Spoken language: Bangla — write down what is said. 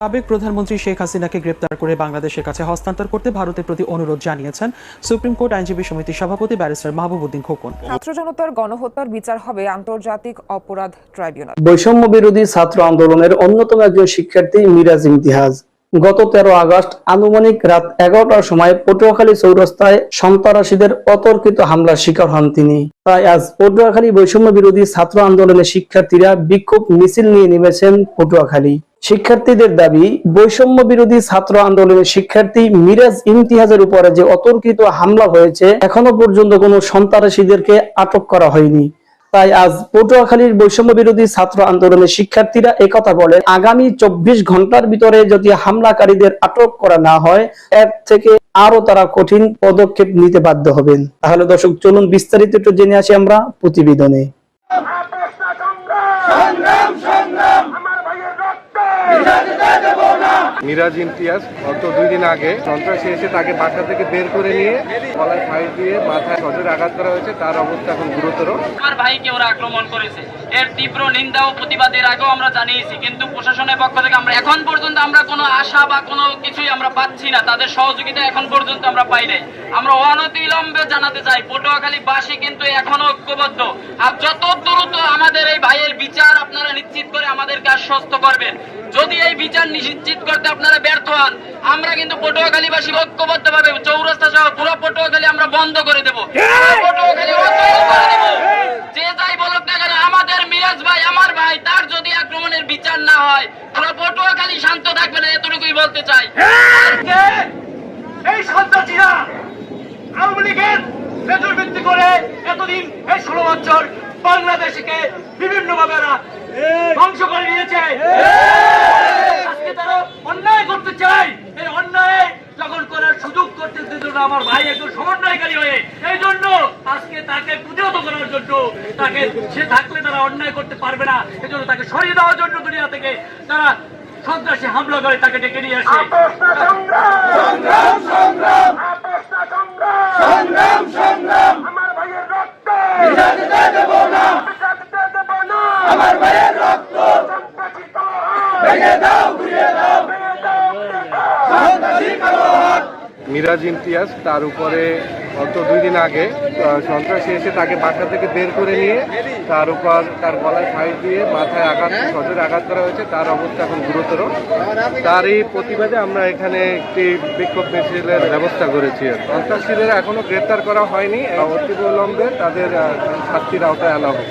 সাবেক প্রধানমন্ত্রী শেখ হাসিনাকে গ্রেপ্তার করে বাংলাদেশের কাছে হস্তান্তর করতে ভারতের প্রতি অনুরোধ জানিয়েছেন সুপ্রিম কোর্ট আইনজীবী সমিতির সভাপতি ব্যারিস্টার মাহবুব-উদ্দিন খোকন। ছাত্র জনতার গণহত্যার বিচার হবে আন্তর্জাতিক অপরাধ ট্রাইব্যুনাল। বৈষম্য বিরোধী ছাত্র আন্দোলনের অন্যতম একজন শিক্ষার্থী মিরাজ ইমতিয়াজ গত 13 আগস্ট আনুমানিক রাত 11টার সময় পটুয়াখালী চৌরাস্তায় সন্ত্রাসীদের অতর্কিত হামলার শিকার হন তিনি। তাই আজ পটুয়াখালী বৈষম্য বিরোধী ছাত্র আন্দোলনের শিক্ষার্থীরা বিক্ষোভ মিছিল নিয়ে নেমেছেন পটুয়াখালী। শিক্ষার্থীদের দাবি, বৈষম্য বিরোধী ছাত্র আন্দোলনের শিক্ষার্থী মিরাজ ইমতিয়াজের উপরে যে অতর্কিত হামলা হয়েছে এখনো পর্যন্ত কোনো সন্ত্রাসীদেরকে আটক করা হয়নি। তাই আজ পটুয়াখালীর বৈষম্য বিরোধী ছাত্র আন্দোলনের শিক্ষার্থীরা একথা বলে, আগামী 24 ঘন্টার ভিতরে যদি হামলাকারীদের আটক করা না হয় এর থেকে আরো তারা কঠিন পদক্ষেপ নিতে বাধ্য হবেন। তাহলে দর্শক চলুন বিস্তারিত একটু জেনে আসি আমরা প্রতিবেদনে। মিরাজ ইমতিয়াজ গত 2 দিন আগে সন্ত্রাসী এসে তাকে বাসা থেকে বের করে নিয়ে গলায় ফাঁস দিয়ে মাথায় সজোরে আঘাত করা হয়েছে। তার অবস্থা এখন গুরুতর। আমার ভাইকে ওরা আক্রমণ করেছে, এর তীব্র নিন্দা ও প্রতিবাদের আগেও আমরা জানিয়েছি, কিন্তু প্রশাসনের পক্ষ থেকে আমরা এখন পর্যন্ত কোনো আশা বা কোনো কিছুই আমরা পাচ্ছি না। তাদের সহযোগিতা এখন পর্যন্ত আমরা পাই নাই। আমরা অনতিবিলম্বে জানাতে চাই, পটুয়াখালীবাসী কিন্তু এখনো ঐক্যবদ্ধ। আর যত দ্রুত আমাদের এই ভাইয়ের বিচার আপনারা নিশ্চিত করে আমাদেরকে আশ্বস্ত করবেন। যদি এই বিচার নিশ্চিত করতে আপনারা ব্যর্থ হন, আমরা কিন্তু পটুয়াখালীবাসী ঐক্যবদ্ধ ভাবে চৌরাস্তা সহ পুরো পটুয়াখালী আমরা বন্ধ করে দেবো। পটুয়াখালী অচল করে দেব। যে যাই বলুক না কেন, আমাদের মিরাজ ভাই, আমার ভাই, তার যদি আক্রমণের বিচার না হয় পুরো পটুয়াখালী শান্ত থাকবে না, এতটুকুই বলতে চাই। এই সন্ত্রাসীরা আওয়ামী লীগের মেজর ভিত্তি করে এতদিন এই 16 বছর বাংলাদেশকে বিভিন্ন ভাবে ধ্বংস করে নিয়েছে। আজকে তারা অন্যায় করতে চায়। এই অন্যায় যখন করার সুযোগ করতে দিল না আমার ভাই একজন সমন্বয়কারী হয়ে, এই জন্য আজকে তাকে প্রতিহত করার জন্য, তাকে সে থাকলে তারা অন্যায় করতে পারবে না, এই জন্য তাকে সরিয়ে দেওয়ার জন্য দুনিয়া থেকে তারা সন্ত্রাসী হামলা করে তাকে ডেকে নিয়ে আসে। আমার ভাইয়ের রক্ত আমার ভাইয়ের রক্ত ভেঙে দাও, ঘুরিয়ে দাও, মিরাজ ইমতিয়াজ তার উপরে গত 2 দিন আগে সন্ত্রাসী এসে তাকে বাসা থেকে বের করে নিয়ে তার উপর তার গলায় ফাঁস দিয়ে মাথায় সজোরে আঘাত করা হয়েছে। তার অবস্থা এখন গুরুতর। তার এই প্রতিবাদে আমরা এখানে একটি বিক্ষোভ মিছিলের ব্যবস্থা করেছি। সন্ত্রাসীদের এখনো গ্রেপ্তার করা হয়নি, অতিবিলম্বে তাদের শাস্তির আওতায় আনা হবে।